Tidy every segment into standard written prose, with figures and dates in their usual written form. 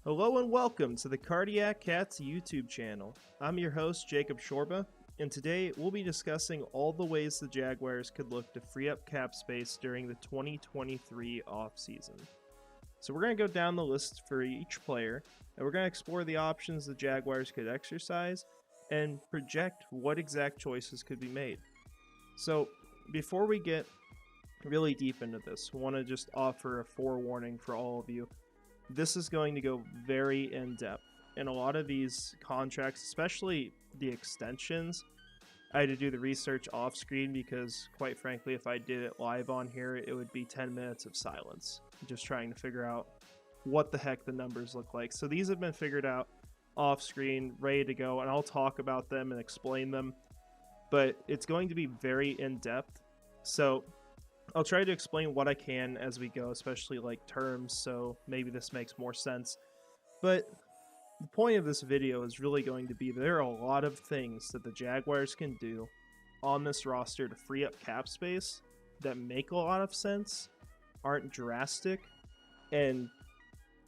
Hello and welcome to the Cardiac Cats YouTube channel. I'm your host, Jacob Shorba, and today we'll be discussing all the ways the Jaguars could look to free up cap space during the 2023 offseason. So we're going to go down the list for each player, and we're going to explore the options the Jaguars could exercise and project what exact choices could be made. So before we get really deep into this, I want to just offer a forewarning for all of you. This is going to go very in-depth, and a lot of these contracts, especially the extensions, I had to do the research off-screen because, quite frankly, if I did it live on here, it would be 10 minutes of silence, just trying to figure out what the heck the numbers look like. So these have been figured out off-screen, ready to go, and I'll talk about them and explain them, but it's going to be very in-depth, so I'll try to explain what I can as we go, especially like terms, so maybe this makes more sense. But the point of this video is really going to be there are a lot of things that the Jaguars can do on this roster to free up cap space that make a lot of sense, aren't drastic, and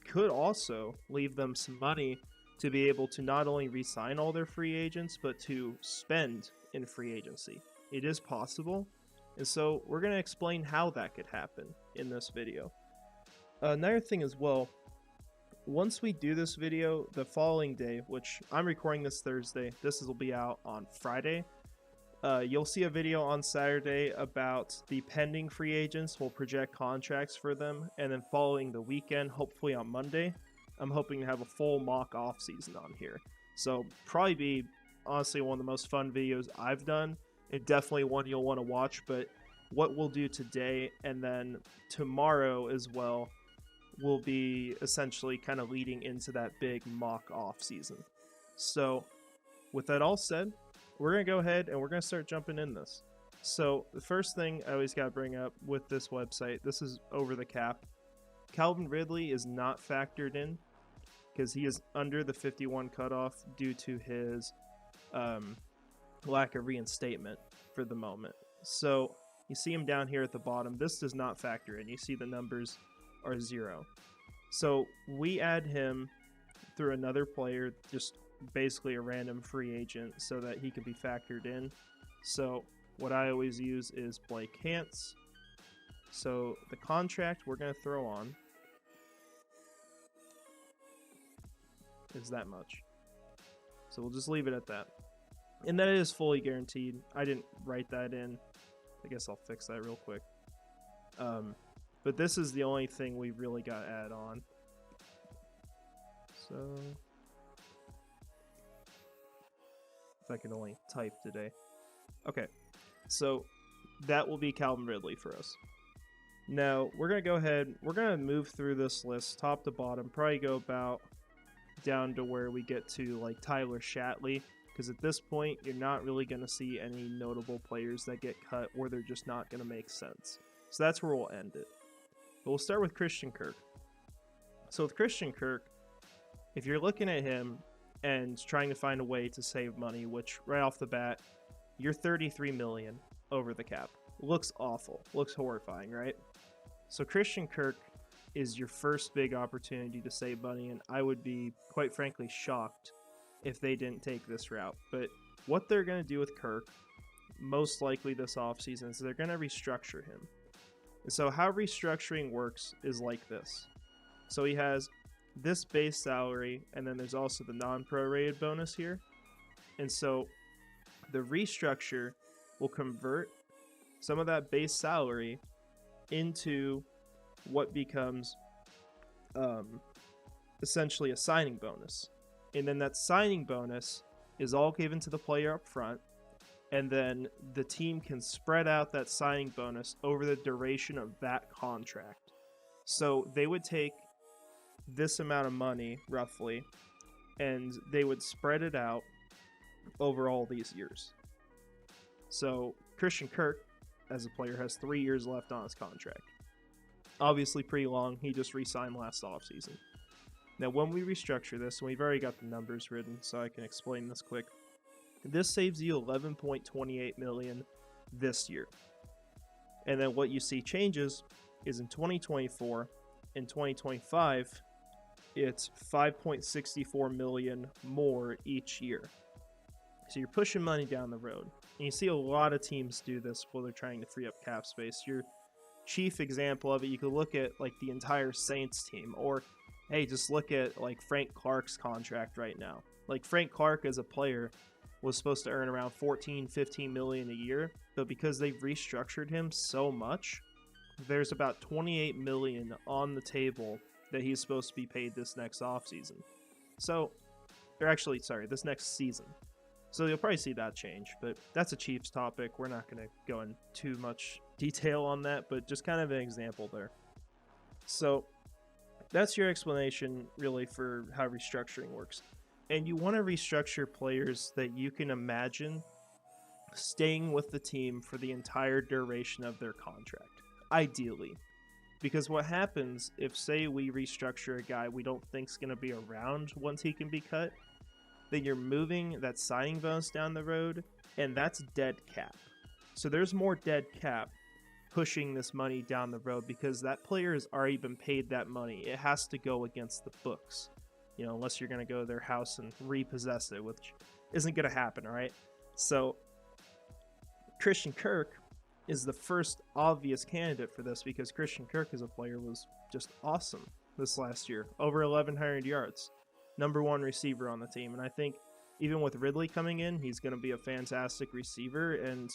could also leave them some money to be able to not only re-sign all their free agents, but to spend in free agency. It is possible. And so we're going to explain how that could happen in this video. Another thing as well, once we do this video, the following day, which I'm recording this Thursday, this will be out on Friday. You'll see a video on Saturday about the pending free agents. We'll project contracts for them. And then following the weekend, hopefully on Monday, I'm hoping to have a full mock offseason on here. So probably be, honestly, one of the most fun videos I've done. It's definitely one you'll want to watch, but what we'll do today and then tomorrow as well will be essentially kind of leading into that big mock off season. So with that all said, we're going to go ahead and we're going to start jumping in this. So the first thing I always got to bring up with this website, this is over the cap. Calvin Ridley is not factored in because he is under the 51 cutoff due to his lack of reinstatement for the moment. So you see him down here at the bottom. This does not factor in. You see the numbers are 0. So we add him through another player, just basically a random free agent, so that he can be factored in. So what I always use is Blake Hance. So the contract we're going to throw on is that much. So we'll just leave it at that. And that is fully guaranteed. I didn't write that in. I guess I'll fix that real quick. But this is the only thing we really got to add on. So, if I can only type today. Okay, so that will be Calvin Ridley for us. Now, we're going to go ahead. We're going to move through this list top to bottom. Probably go about down to where we get to like Tyler Shatley. Because at this point, you're not really going to see any notable players that get cut or they're just not going to make sense. So that's where we'll end it. But we'll start with Christian Kirk. So with Christian Kirk, if you're looking at him and trying to find a way to save money, which right off the bat, you're $33 million over the cap. Looks awful. Looks horrifying, right? So Christian Kirk is your first big opportunity to save money, and I would be, quite frankly, shocked if they didn't take this route. But what they're going to do with Kirk, most likely this offseason, is they're going to restructure him. And so how restructuring works is like this. So he has this base salary, and then there's also the non-prorated bonus here. And so the restructure will convert some of that base salary into what becomes essentially a signing bonus. And then that signing bonus is all given to the player up front. And then the team can spread out that signing bonus over the duration of that contract. So they would take this amount of money, roughly, and they would spread it out over all these years. So Christian Kirk, as a player, has 3 years left on his contract. Obviously pretty long. He just re-signed last offseason. Now, when we restructure this, and we've already got the numbers written, so I can explain this quick. This saves you $11.28 million this year. And then what you see changes is in 2024 and 2025, it's $5.64 million more each year. So you're pushing money down the road. And you see a lot of teams do this while they're trying to free up cap space. Your chief example of it, you could look at like the entire Saints team, or hey, just look at like Frank Clark's contract right now. Like Frank Clark as a player was supposed to earn around 14-15 million a year, but because they've restructured him so much, there's about 28 million on the table that he's supposed to be paid this next offseason. So, or actually, sorry, this next season. So you'll probably see that change, but that's a Chiefs topic. We're not going to go in too much detail on that, but just kind of an example there. So that's your explanation really for how restructuring works. And you want to restructure players that you can imagine staying with the team for the entire duration of their contract, ideally. Because what happens if, say, we restructure a guy we don't think is going to be around once he can be cut, then you're moving that signing bonus down the road, and that's dead cap. So there's more dead cap pushing this money down the road because that player has already been paid that money. It has to go against the books, you know, unless you're going to go to their house and repossess it, which isn't going to happen, all right? So Christian Kirk is the first obvious candidate for this because Christian Kirk as a player was just awesome this last year. Over 1,100 yards. Number one receiver on the team. And I think even with Ridley coming in, he's going to be a fantastic receiver. And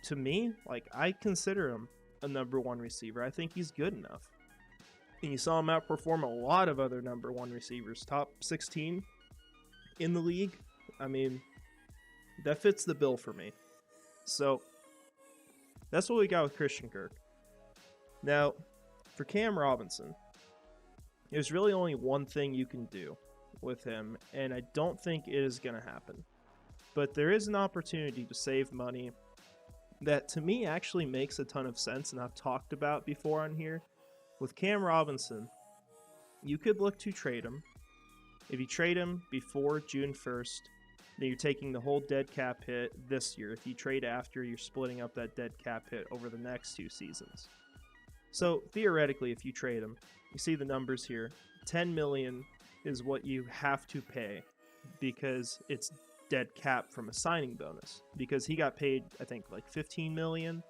to me, like, I consider him a number one receiver. I think he's good enough. And you saw him outperform a lot of other number one receivers. Top 16 in the league. I mean, that fits the bill for me. So that's what we got with Christian Kirk. Now, for Cam Robinson, there's really only one thing you can do with him, and I don't think it is going to happen. But there is an opportunity to save money that, to me, actually makes a ton of sense, and I've talked about before on here. With Cam Robinson, you could look to trade him. If you trade him before June 1st, then you're taking the whole dead cap hit this year. If you trade after, you're splitting up that dead cap hit over the next 2 seasons. So, theoretically, if you trade him, you see the numbers here. $10 million is what you have to pay because it's dead cap from a signing bonus. Because he got paid, I think, like $15 million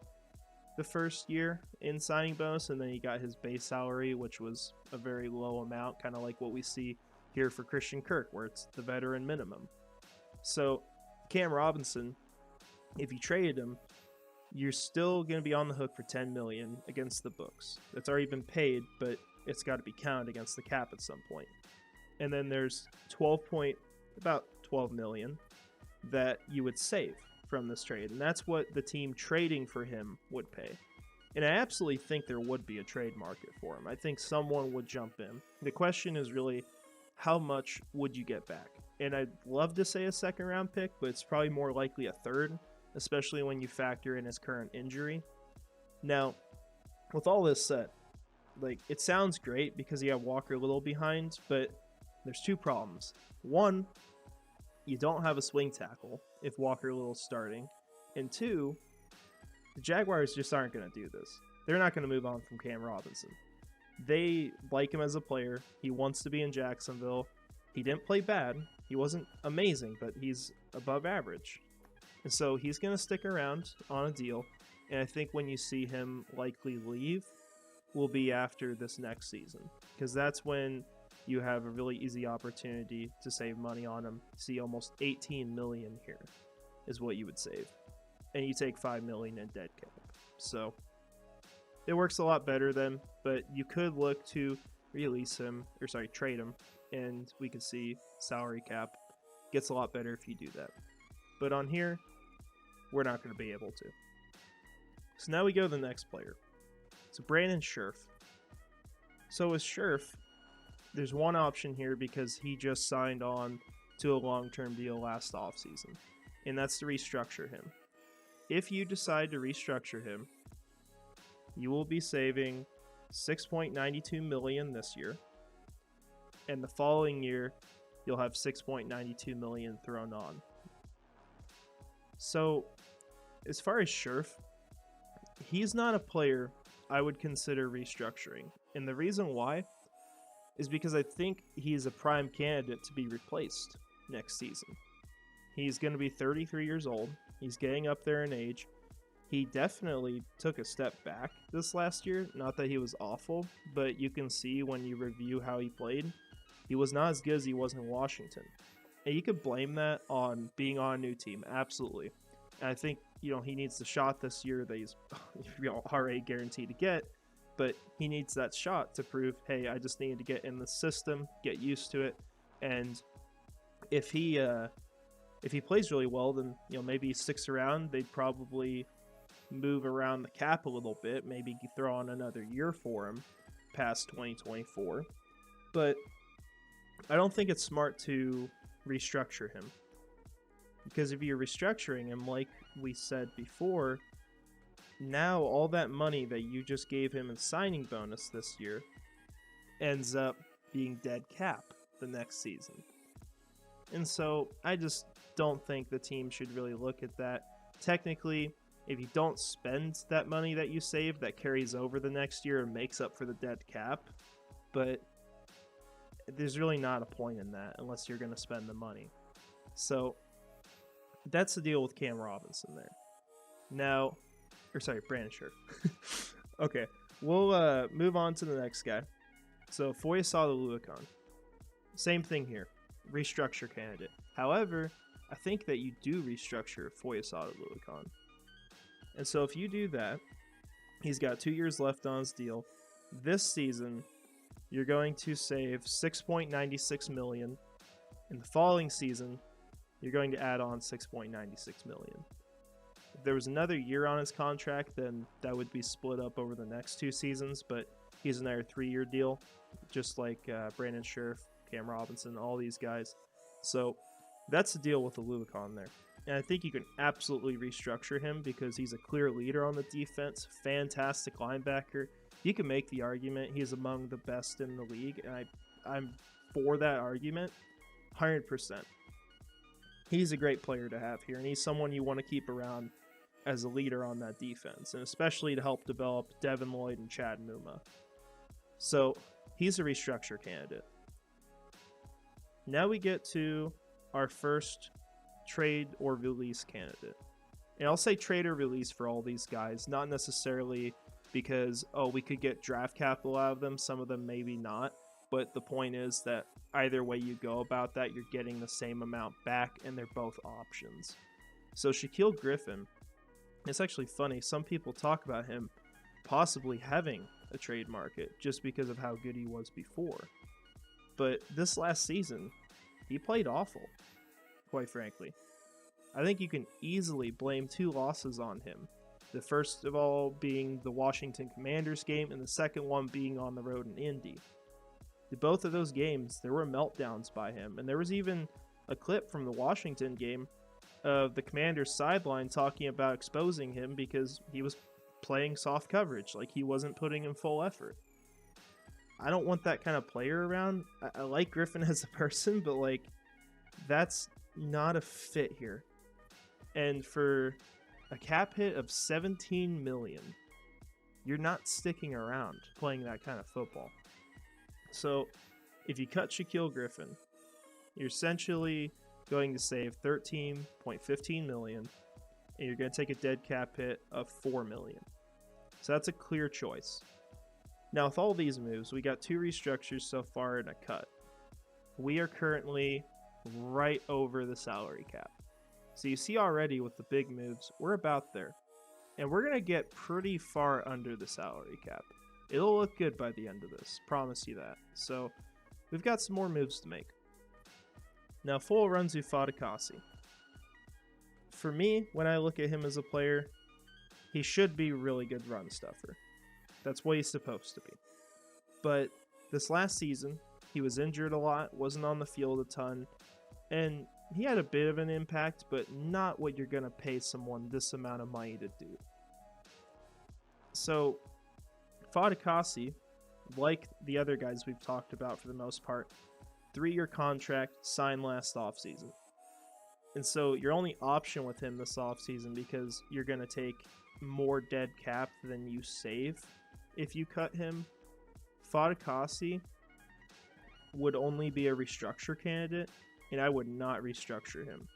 the first year in signing bonus, and then he got his base salary, which was a very low amount, kind of like what we see here for Christian Kirk, where it's the veteran minimum. So, Cam Robinson, if you traded him, you're still going to be on the hook for $10 million against the books. That's already been paid, but it's got to be counted against the cap at some point. And then there's about $12 million that you would save from this trade, and that's what the team trading for him would pay. And I absolutely think there would be a trade market for him. I think someone would jump in. The question is really, how much would you get back? And I'd love to say a second round pick, but it's probably more likely a third, especially when you factor in his current injury. Now, with all this said, like, it sounds great because you have Walker Little behind, but there's 2 problems. One, you don't have a swing tackle if Walker Little's starting. And 2, the Jaguars just aren't going to do this. They're not going to move on from Cam Robinson. They like him as a player. He wants to be in Jacksonville. He didn't play bad. He wasn't amazing, but he's above average. And so he's going to stick around on a deal. And I think when you see him likely leave will be after this next season, because that's when you have a really easy opportunity to save money on him. See, almost $18 million here is what you would save. And you take $5 million in dead cap. So it works a lot better then, but you could look to trade him, and we could see salary cap gets a lot better if you do that. But on here, we're not going to be able to. So now we go to the next player. So Brandon Scherff. So with Scherff, there's one option here because he just signed on to a long-term deal last offseason, and that's to restructure him. If you decide to restructure him, you will be saving $6.92 million this year, and the following year, you'll have $6.92 million thrown on. So, as far as Scherff, he's not a player I would consider restructuring. And the reason why is because I think he's a prime candidate to be replaced next season. He's going to be 33 years old. He's getting up there in age. He definitely took a step back this last year. Not that he was awful, but you can see when you review how he played, he was not as good as he was in Washington. And you could blame that on being on a new team, absolutely. And I think, he needs the shot this year that he's already guaranteed to get, but he needs that shot to prove, hey, I just needed to get in the system, get used to it, and if he plays really well, then maybe he sticks around. They'd probably move around the cap a little bit, maybe throw on another year for him past 2024. But I don't think it's smart to restructure him, because if you're restructuring him, like we said before, now all that money that you just gave him in signing bonus this year ends up being dead cap the next season. And so I just don't think the team should really look at that. Technically, if you don't spend that money that you saved, that carries over the next year and makes up for the dead cap. But there's really not a point in that unless you're going to spend the money. So that's the deal with Cam Robinson there. Now, Brandon Scherff. Okay, we'll move on to the next guy. So Foyesade Oluokun. Same thing here. Restructure candidate. However, I think that you do restructure Foyesade Oluokun. And so if you do that, he's got 2 years left on his deal. This season, you're going to save $6.96 million. In the following season, you're going to add on $6.96 million. If there was another year on his contract, then that would be split up over the next 2 seasons, but he's another 3-year deal, just like Brandon Scherff, Cam Robinson, all these guys. So that's the deal with Oluokun there. And I think you can absolutely restructure him because he's a clear leader on the defense, fantastic linebacker. You can make the argument he's among the best in the league, and I'm for that argument 100%. He's a great player to have here, and he's someone you want to keep around as a leader on that defense, and especially to help develop Devin Lloyd and Chad Muma. So he's a restructure candidate. Now we get to our first trade or release candidate. And I'll say trade or release for all these guys, not necessarily because, we could get draft capital out of them. Some of them maybe not. But the point is that either way you go about that, you're getting the same amount back, and they're both options. So Shaquill Griffin, it's actually funny. Some people talk about him possibly having a trade market just because of how good he was before. But this last season, he played awful, quite frankly. I think you can easily blame 2 losses on him. The first of all being the Washington Commanders game, and the second one being on the road in Indy. Both of those games, there were meltdowns by him, and there was even a clip from the Washington game of the Commanders sideline talking about exposing him because he was playing soft coverage, like he wasn't putting in full effort. I don't want that kind of player around. I like Griffin as a person, but that's not a fit here. And for a cap hit of $17 million, you're not sticking around playing that kind of football. So if you cut Shaquill Griffin, you're essentially going to save $13.15 million, and you're going to take a dead cap hit of $4 million. So that's a clear choice. Now, with all these moves, we got 2 restructures so far and a cut. We are currently right over the salary cap. So you see already with the big moves, we're about there. And we're going to get pretty far under the salary cap. It'll look good by the end of this, promise you that. So we've got some more moves to make. Now, Folorunso Fatukasi. For me, when I look at him as a player, he should be a really good run stuffer. That's what he's supposed to be. But this last season, he was injured a lot, wasn't on the field a ton, and he had a bit of an impact, but not what you're going to pay someone this amount of money to do. So, Fatukasi, like the other guys we've talked about for the most part, 3-year contract, signed last offseason. And so your only option with him this offseason, because you're going to take more dead cap than you save if you cut him, Fatukasi would only be a restructure candidate, and I would not restructure him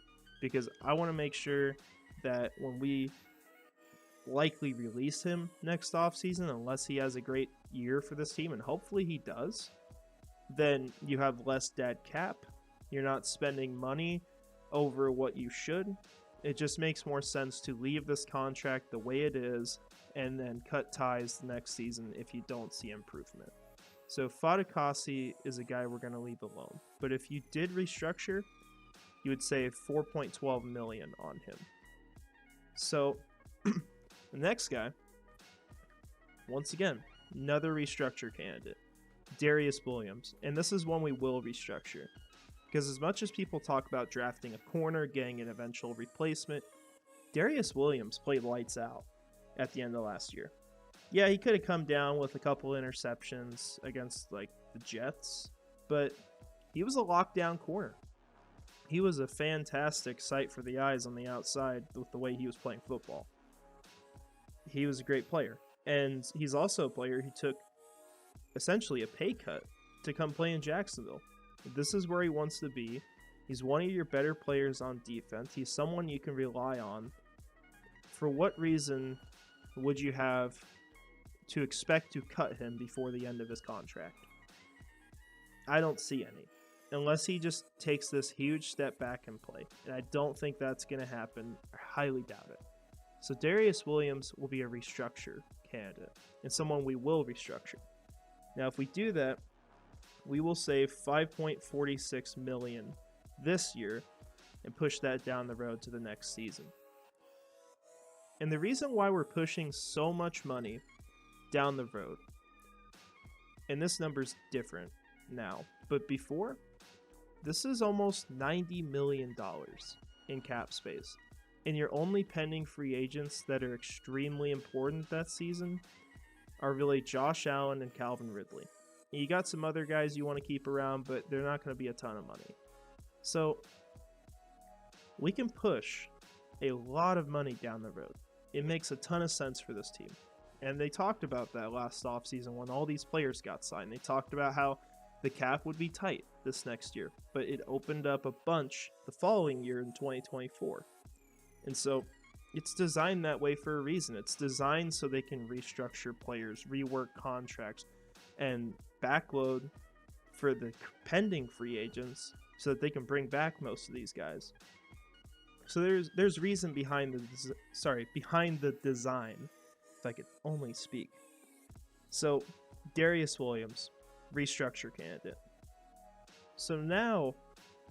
because I want to make sure that when we likely release him next offseason, unless he has a great year for this team, and hopefully he does, then you have less dead cap. You're not spending money over what you should. It just makes more sense to leave this contract the way it is and then cut ties next season if you don't see improvement. So Fatukasi is a guy we're going to leave alone. But if you did restructure, you would save $4.12 million on him. So the next guy, once again, another restructure candidate, Darious Williams. And this is one we will restructure. Because as much as people talk about drafting a corner, getting an eventual replacement, Darious Williams played lights out at the end of last year. Yeah, he could have come down with a couple interceptions against like the Jets, but he was a lockdown corner. He was a fantastic sight for the eyes on the outside with the way he was playing football. He was a great player. And he's also a player who took essentially a pay cut to come play in Jacksonville. This is where he wants to be. He's one of your better players on defense. He's someone you can rely on. For what reason would you have to expect to cut him before the end of his contract? I don't see any. Unless he just takes this huge step back in play. And I don't think that's going to happen. I highly doubt it. So Darious Williams will be a restructure candidate. And someone we will restructure. Now if we do that, we will save $5.46 million this year and push that down the road to the next season. And the reason why we're pushing so much money down the road, and this number's different now, but before, this is almost $90 million in cap space. And your only pending free agents that are extremely important that season are really Josh Allen and Calvin Ridley. You got some other guys you want to keep around, but they're not going to be a ton of money. So we can push a lot of money down the road. It makes a ton of sense for this team. And they talked about that last offseason when all these players got signed. They talked about how the cap would be tight this next year, but it opened up a bunch the following year in 2024. And so it's designed that way for a reason. It's designed so they can restructure players, rework contracts, and backload for the pending free agents so that they can bring back most of these guys. So there's reason behind the design, if I could only speak. So Darious Williams, restructure candidate. So now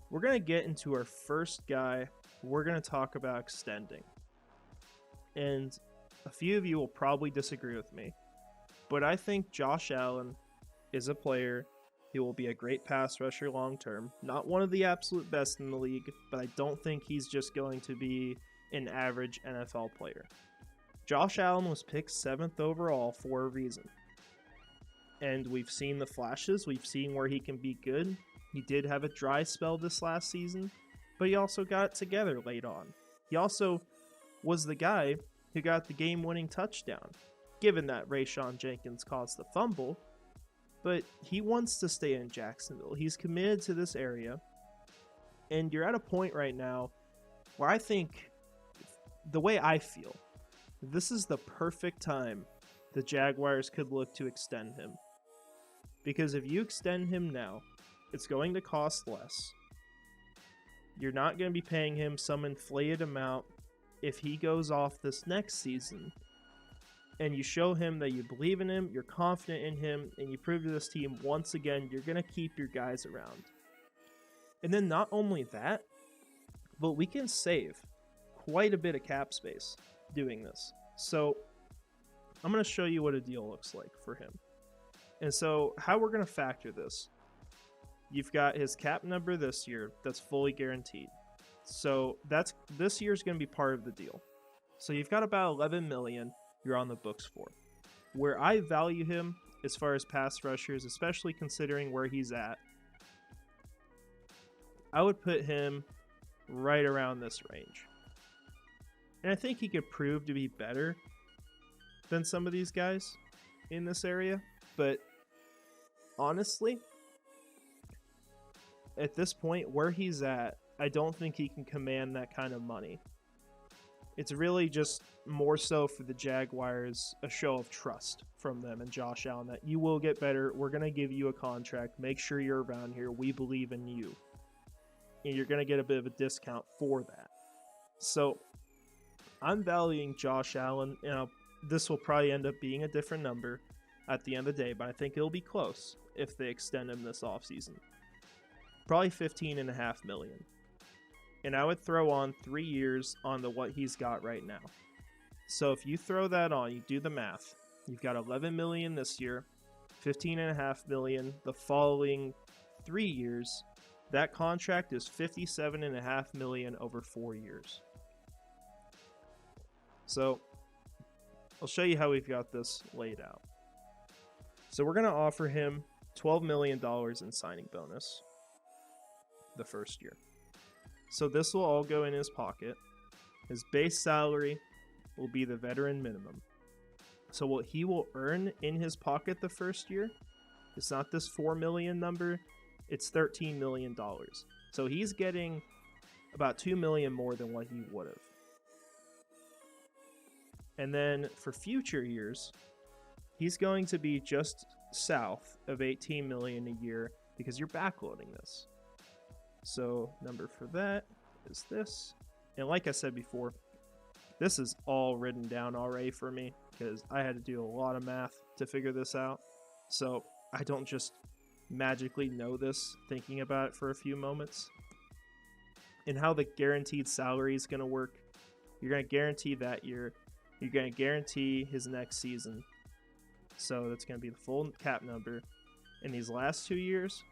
we're going to get into our first guy we're going to talk about extending. And a few of you will probably disagree with me, but I think Josh Allen is a player who will be a great pass rusher long term. Not one of the absolute best in the league, but I don't think he's just going to be an average NFL player. Josh Allen was picked 7th overall for a reason. And we've seen the flashes. We've seen where he can be good. He did have a dry spell this last season, but he also got it together late on. He also was the guy who got the game-winning touchdown, given that Rayshawn Jenkins caused the fumble. But he wants to stay in Jacksonville. He's committed to this area. And you're at a point right now where I think, the way I feel, this is the perfect time the Jaguars could look to extend him. Because if you extend him now, it's going to cost less. You're not going to be paying him some inflated amount if he goes off this next season. And you show him that you believe in him, you're confident in him, and you prove to this team once again you're going to keep your guys around. And then not only that, but we can save quite a bit of cap space doing this. So I'm going to show you what a deal looks like for him. And so how we're going to factor this. You've got his cap number this year that's fully guaranteed. So this year's going to be part of the deal. So you've got about $11 million you're on the books for. Where I value him as far as pass rushers, especially considering where he's at, I would put him right around this range. And I think he could prove to be better than some of these guys in this area. But honestly, at this point, where he's at, I don't think he can command that kind of money. It's really just more so for the Jaguars, a show of trust from them and Josh Allen that you will get better. We're going to give you a contract. Make sure you're around here. We believe in you. And you're going to get a bit of a discount for that. So I'm valuing Josh Allen. This will probably end up being a different number at the end of the day, but I think it'll be close if they extend him this offseason. Probably $15.5 million. And I would throw on 3 years onto what he's got right now. So if you throw that on, you do the math. You've got $11 million this year, $15.5 million the following 3 years. That contract is $57.5 million over 4 years. So I'll show you how we've got this laid out. So we're going to offer him $12 million in signing bonus the first year. So this will all go in his pocket. His base salary will be the veteran minimum. So what he will earn in his pocket the first year, it's not this $4 million number, it's $13 million. So he's getting about $2 million more than what he would have. And then for future years, he's going to be just south of $18 million a year because you're backloading this. So number for that is this. And like I said before, this is all written down already for me because I had to do a lot of math to figure this out. So I don't just magically know this thinking about it for a few moments. And how the guaranteed salary is going to work. You're going to guarantee that year. You're going to guarantee his next season. So that's going to be the full cap number. In these last 2 years,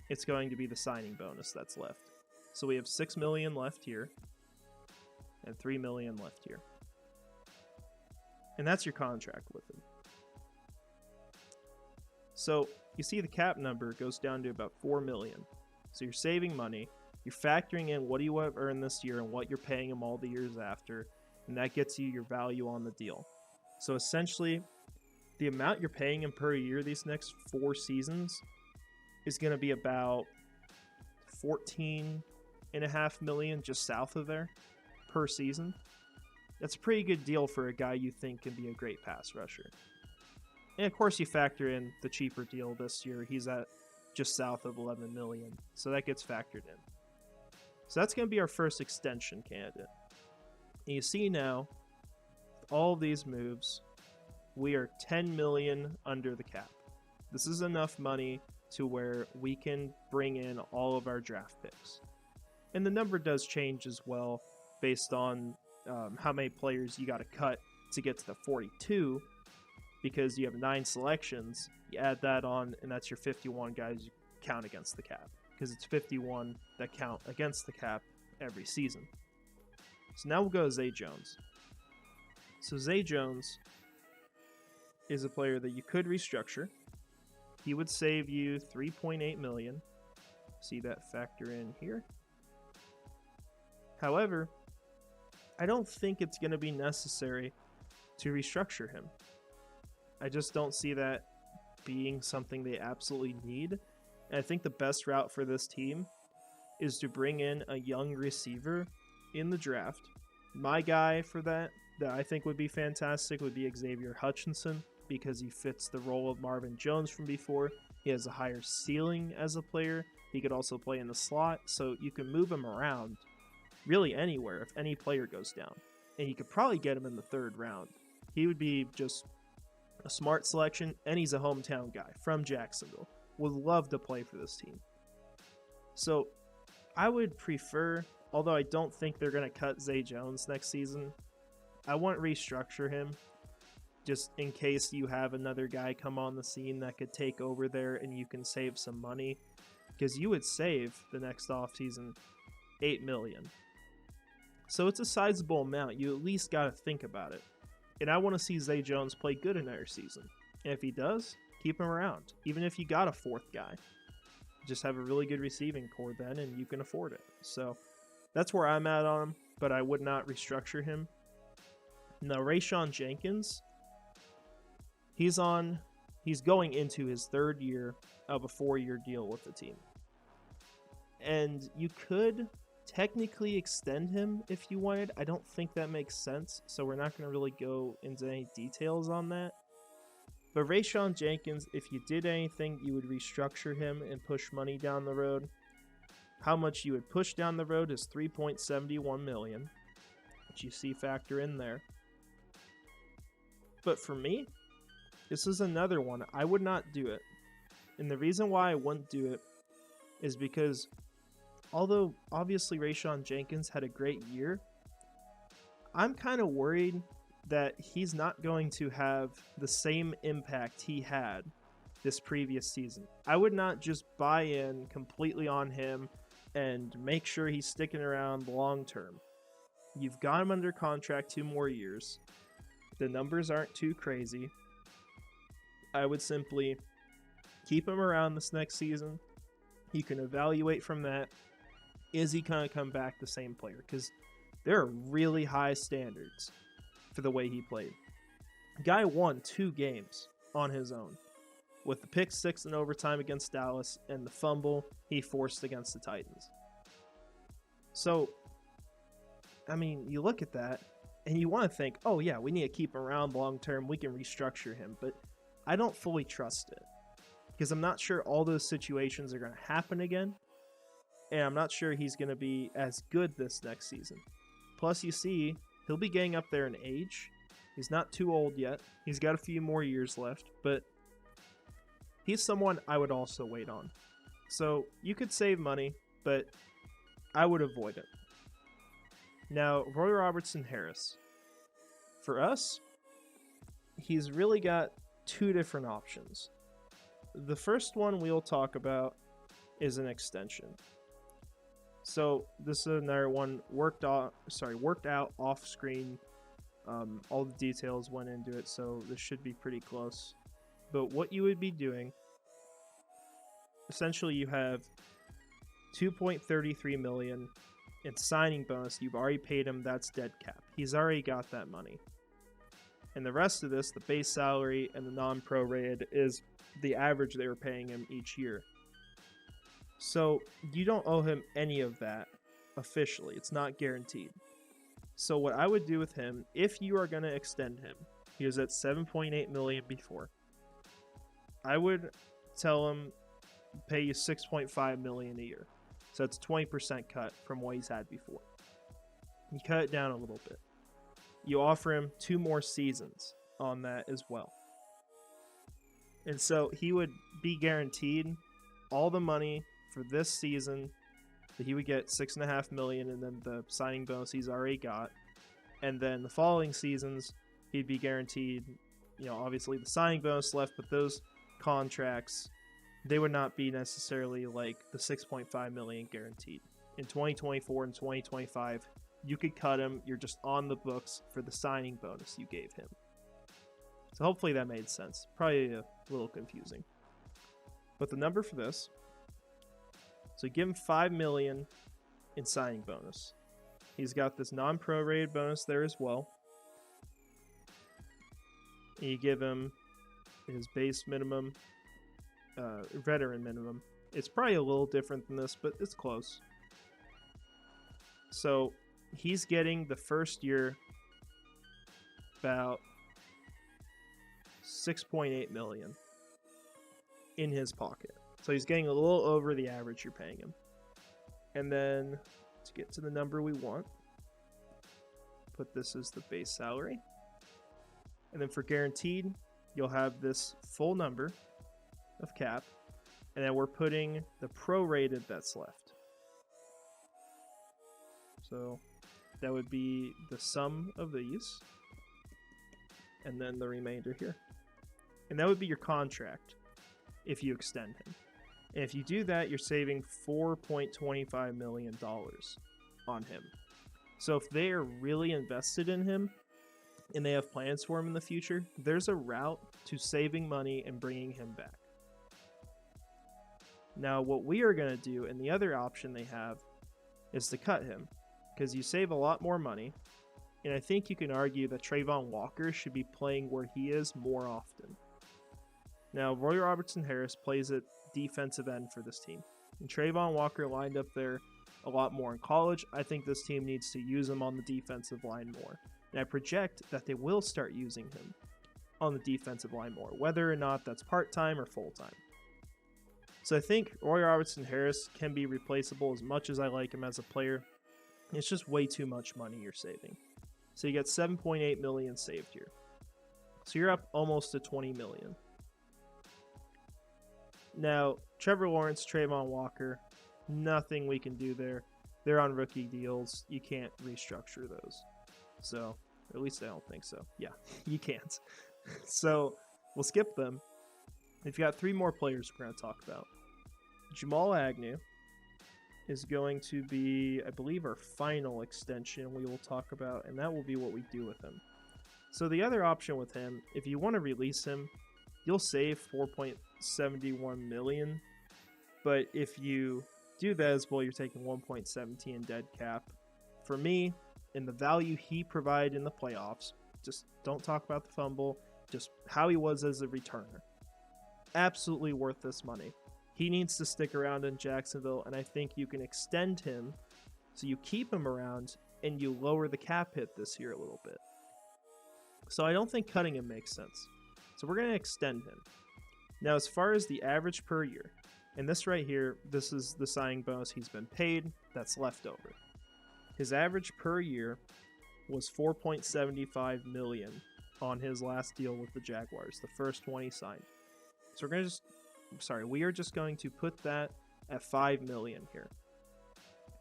it's going to be the signing bonus that's left. So we have $6 million left here and $3 million left here. And that's your contract with him. So you see the cap number goes down to about $4 million. So you're saving money. You're factoring in what do you have earned this year and what you're paying him all the years after. And that gets you your value on the deal. So essentially, the amount you're paying him per year these next 4 seasons is going to be about $14.5 million just south of there per season. That's a pretty good deal for a guy you think can be a great pass rusher. And of course you factor in the cheaper deal this year. He's at just south of $11 million. So that gets factored in. So that's going to be our first extension candidate. And you see now, with all these moves, we are $10 million under the cap. This is enough money to where we can bring in all of our draft picks. And the number does change as well based on how many players you got to cut to get to the 42, because you have 9 selections. You add that on, and that's your 51 guys you count against the cap, because it's 51 that count against the cap every season. So now we'll go to Zay Jones. So Zay Jones is a player that you could restructure. He would save you $3.8 million. See that factor in here. However, I don't think it's going to be necessary to restructure him. I just don't see that being something they absolutely need. And I think the best route for this team is to bring in a young receiver in the draft. My guy for that I think would be fantastic would be Xavier Hutchinson, because he fits the role of Marvin Jones from before. He has a higher ceiling as a player. He could also play in the slot, so you can move him around really anywhere if any player goes down. And you could probably get him in the 3rd round. He would be just a smart selection, and he's a hometown guy from Jacksonville. Would love to play for this team. So I would prefer, although I don't think they're going to cut Zay Jones next season, I wouldn't restructure him just in case you have another guy come on the scene that could take over there and you can save some money, because you would save the next offseason $8 million. So it's a sizable amount. You at least got to think about it. And I want to see Zay Jones play good in our season. And if he does, keep him around. Even if you got a 4th guy, just have a really good receiving core then, and you can afford it. So that's where I'm at on him, but I would not restructure him. Now, Rayshawn Jenkins, he's going into his 3rd year of a 4-year deal with the team. And you could technically extend him if you wanted. I don't think that makes sense, so we're not going to really go into any details on that. But Rayshawn Jenkins, if you did anything, you would restructure him and push money down the road. How much you would push down the road is $3.71 million, which you see factor in there. But for me, this is another one. I would not do it. And the reason why I wouldn't do it is because although obviously Rayshawn Jenkins had a great year, I'm kind of worried that he's not going to have the same impact he had this previous season. I would not just buy in completely on him and make sure he's sticking around long term. You've got him under contract 2 more years. The numbers aren't too crazy. I would simply keep him around this next season. You can evaluate from that. Is he going to come back the same player? Because there are really high standards for the way he played. Guy won 2 games on his own, with the pick 6 in overtime against Dallas and the fumble he forced against the Titans. So, I mean, you look at that and you want to think, oh yeah, we need to keep him around long term. We can restructure him. But I don't fully trust it, because I'm not sure all those situations are going to happen again. And I'm not sure he's going to be as good this next season. Plus, you see, he'll be getting up there in age. He's not too old yet. He's got a few more years left. But he's someone I would also wait on. So you could save money, but I would avoid it. Now, Robertson-Harris. For us, he's really got 2 different options. The first one we'll talk about is an extension. So this is another one worked out off screen. All the details went into it, so this should be pretty close. But what you would be doing, essentially, you have $2.33 million in signing bonus. You've already paid him. That's dead cap. He's already got that money. And the rest of this, the base salary and the non-prorated, is the average they were paying him each year. So you don't owe him any of that officially. It's not guaranteed. So what I would do with him, if you are going to extend him, he was at $7.8 million before. I would tell him pay you $6.5 million a year. So that's 20% cut from what he's had before. You cut it down a little bit. You offer him 2 more seasons on that as well. And so he would be guaranteed all the money for this season. That he would get $6.5 million, and then the signing bonus he's already got. And then the following seasons, he'd be guaranteed, obviously the signing bonus left, but those contracts, they would not be necessarily like the $6.5 million guaranteed. In 2024 and 2025, you could cut him. You're just on the books for the signing bonus you gave him. So hopefully that made sense. Probably a little confusing. But the number for this, so give him $5 million in signing bonus. He's got this non-prorated bonus there as well. And you give him his base minimum, veteran minimum. It's probably a little different than this, but it's close. So he's getting the first year about $6.8 million in his pocket. So he's getting a little over the average you're paying him. And then to get to the number we want, put this as the base salary. And then for guaranteed, you'll have this full number of cap. And then we're putting the prorated that's left. So that would be the sum of these. And then the remainder here. And that would be your contract if you extend him. And if you do that, you're saving $4.25 million on him. So if they are really invested in him and they have plans for him in the future, there's a route to saving money and bringing him back. Now, what we are going to do, and the other option they have, is to cut him, because you save a lot more money. And I think you can argue that Travon Walker should be playing where he is more often. Now, Robertson-Harris plays at defensive end for this team. And Trayvon Walker lined up there a lot more in college. I think this team needs to use him on the defensive line more. And I project that they will start using him on the defensive line more, whether or not that's part-time or full-time. So I think Robertson-Harris can be replaceable as much as I like him as a player. It's just way too much money you're saving. So you get $7.8 million saved here. So you're up almost to $20 million. Now, Trevor Lawrence, Trayvon Walker, nothing we can do there. They're on rookie deals. You can't restructure those. So, at least I don't think so. Yeah, you can't. So, we'll skip them. We've got 3 more players we're going to talk about. Jamal Agnew is going to be, I believe, our final extension we will talk about, and that will be what we do with him. So the other option with him, if you want to release him, you'll save $4.71 million, but if you do that as well, you're taking $1.17 in dead cap. For me, and the value he provided in the playoffs, just don't talk about the fumble, just how he was as a returner. Absolutely worth this money. He needs to stick around in Jacksonville, and I think you can extend him so you keep him around and you lower the cap hit this year a little bit. So I don't think cutting him makes sense. So we're going to extend him. Now, as far as the average per year, and this right here, this is the signing bonus he's been paid that's left over. His average per year was $4.75 million on his last deal with the Jaguars, the first one he signed. So we are just going to put that at $5 million here.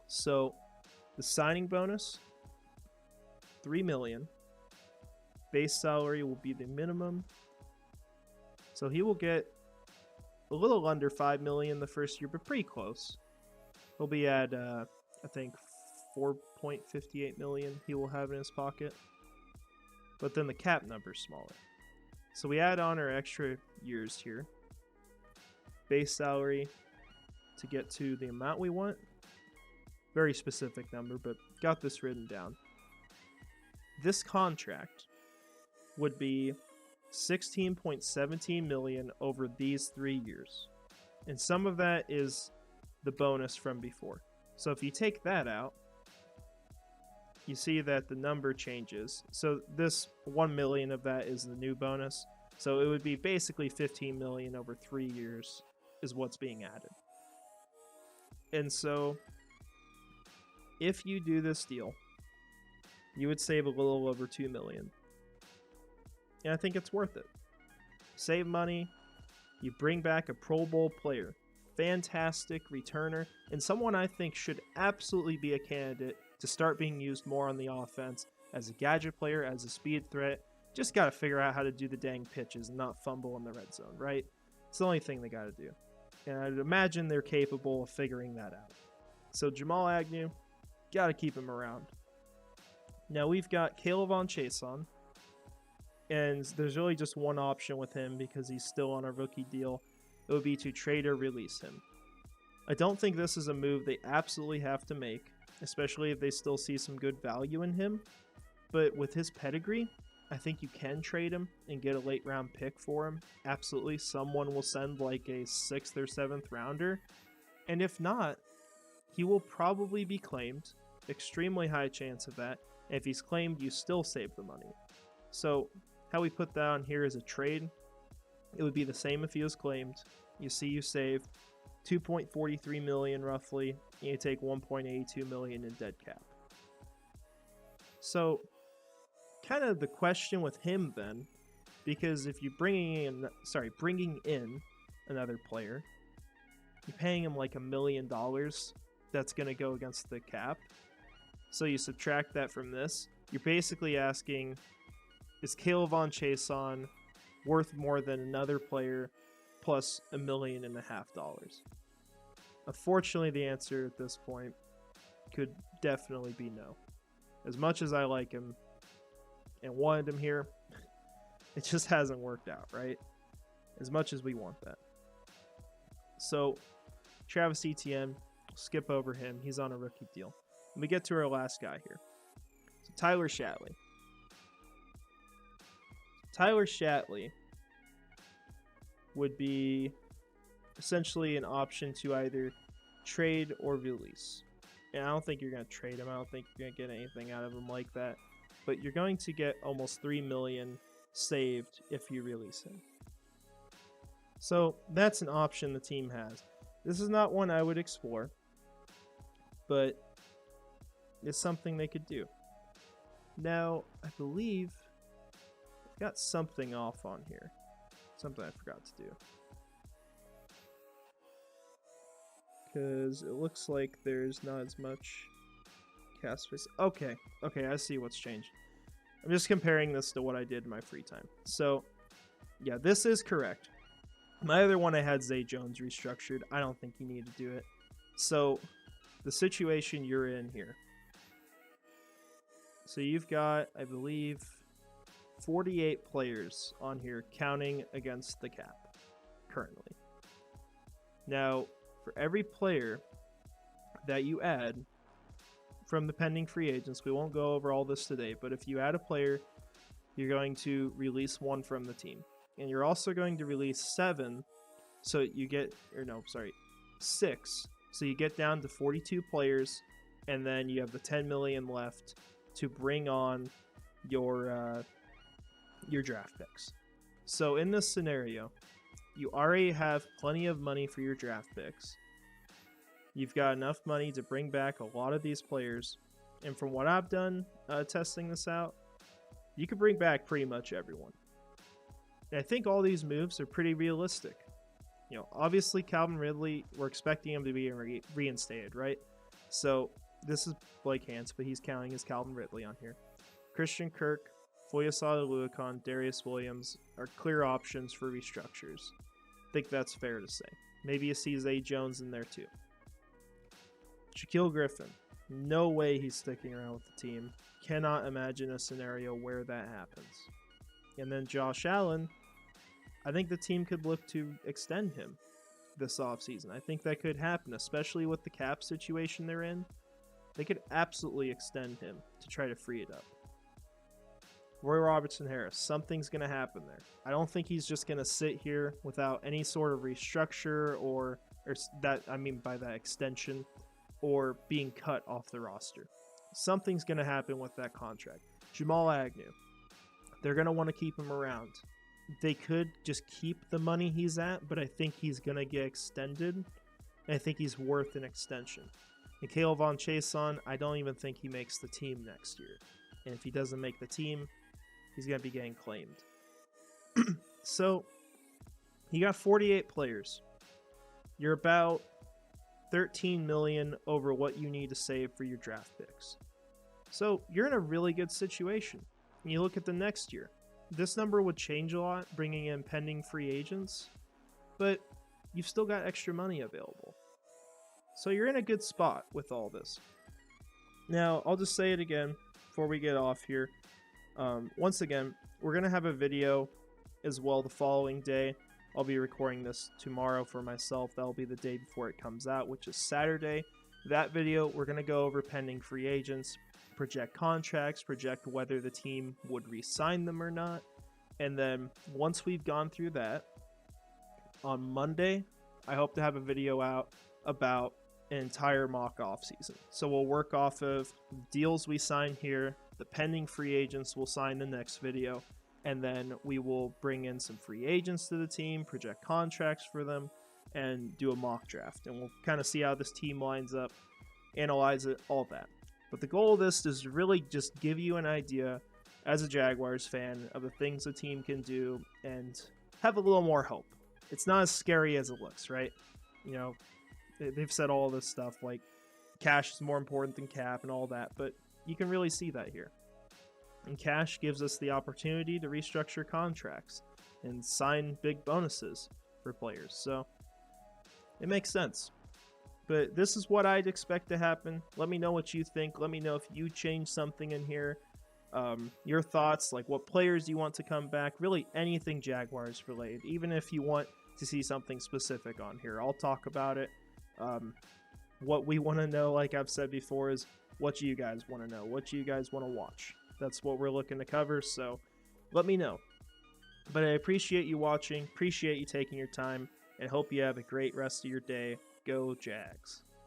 So the signing bonus, $3 million. Base salary will be the minimum. So he will get a little under $5 million the first year, but pretty close. He'll be at, I think, $4.58 million he will have in his pocket. But then the cap number's smaller. So we add on our extra years here. Base salary to get to the amount we want. Very specific number, but got this written down. This contract would be $16.17 million over these 3 years. And some of that is the bonus from before. So if you take that out, you see that the number changes. So this $1 million of that is the new bonus. So it would be basically $15 million over 3 years is what's being added. And so if you do this deal, you would save a little over $2 million. And I think it's worth it. Save money. You bring back a Pro Bowl player. Fantastic returner. And someone I think should absolutely be a candidate to start being used more on the offense as a gadget player, as a speed threat. Just got to figure out how to do the dang pitches and not fumble in the red zone, right? It's the only thing they got to do. And I'd imagine they're capable of figuring that out. So Jamal Agnew, got to keep him around. Now we've got Chaisson. And there's really just one option with him because he's still on a rookie deal. It would be to trade or release him. I don't think this is a move they absolutely have to make, especially if they still see some good value in him. But with his pedigree, I think you can trade him and get a late round pick for him. Absolutely. Someone will send like a 6th or 7th rounder. And if not, he will probably be claimed. Extremely high chance of that. And if he's claimed, you still save the money. So how we put that on here is a trade. It would be the same if he was claimed. You see you save $2.43 million roughly, and you take $1.82 million in dead cap. So kind of the question with him then, because if you're bringing in another player, you're paying him like $1 million. That's going to go against the cap. So you subtract that from this. You're basically asking, is Chaisson worth more than another player plus $1.5 million? Unfortunately, the answer at this point could definitely be no. As much as I like him and wanted him here, it just hasn't worked out, right? As much as we want that. So, Travis Etienne, skip over him. He's on a rookie deal. And we get to our last guy here. So Tyler Shatley. Tyler Shatley would be essentially an option to either trade or release. And I don't think you're going to trade him. I don't think you're going to get anything out of him like that. But you're going to get almost $3 million saved if you release him. So that's an option the team has. This is not one I would explore, but it's something they could do. Now, I believe I've got something off on here. Something I forgot to do. Because it looks like there's not as much cast space. Okay, I see what's changed. I'm just comparing this to what I did in my free time. So, yeah, this is correct. My other one I had Zay Jones restructured. I don't think you need to do it. So, the situation you're in here. So you've got, I believe, 48 players on here counting against the cap currently. Now, for every player that you add from the pending free agents, we won't go over all this today, but if you add a player, you're going to release one from the team. And you're also going to release 6. So you get down to 42 players, and then you have the 10 million left to bring on your draft picks. So in this scenario, you already have plenty of money for your draft picks. You've got enough money to bring back a lot of these players, and from what I've done testing this out, you can bring back pretty much everyone. And I think all these moves are pretty realistic. You know, obviously Calvin Ridley, we're expecting him to be reinstated, right? So this is Blake Hance, but he's counting as Calvin Ridley on here. Christian Kirk, Foyesade Oluokun, Darious Williams are clear options for restructures. I think that's fair to say. Maybe you see Zay Jones in there too. Shaquill Griffin, no way he's sticking around with the team. Cannot imagine a scenario where that happens. And then Josh Allen, I think the team could look to extend him this offseason. I think that could happen, especially with the cap situation they're in. They could absolutely extend him to try to free it up. Robertson-Harris, something's going to happen there. I don't think he's just going to sit here without any sort of restructure or that, I mean by that extension, or being cut off the roster. Something's going to happen with that contract. Jamal Agnew, they're going to want to keep him around. They could just keep the money he's at, but I think he's going to get extended, and I think he's worth an extension. Mikhail von Chaisson, I don't even think he makes the team next year. And if he doesn't make the team, he's going to be getting claimed. So, you got 48 players. You're about 13 million over what you need to save for your draft picks. So, you're in a really good situation. And you look at the next year. This number would change a lot, bringing in pending free agents, but you've still got extra money available. So you're in a good spot with all this. Now, I'll just say it again before we get off here. Once again, we're going to have a video as well the following day. I'll be recording this tomorrow for myself. That'll be the day before it comes out, which is Saturday. That video, we're going to go over pending free agents, project contracts, project whether the team would re-sign them or not. And then once we've gone through that, on Monday, I hope to have a video out about an entire mock offseason. So we'll work off of deals we sign here, the pending free agents we'll sign the next video, and then we will bring in some free agents to the team, project contracts for them, and do a mock draft. And we'll kind of see how this team lines up, analyze it, all that. But the goal of this is to really just give you an idea as a Jaguars fan of the things the team can do and have a little more hope. It's not as scary as it looks, right? You know, they've said all this stuff like cash is more important than cap and all that, but you can really see that here. And cash gives us the opportunity to restructure contracts and sign big bonuses for players. So it makes sense. But this is what I'd expect to happen. Let me know what you think. Let me know if you change something in here. Your thoughts, like what players you want to come back. Really anything Jaguars related. Even if you want to see something specific on here, I'll talk about it. What we want to know, like I've said before, is what you guys want to know. What you guys want to watch. That's what we're looking to cover. So let me know. But I appreciate you watching. Appreciate you taking your time. And hope you have a great rest of your day. Go Jags.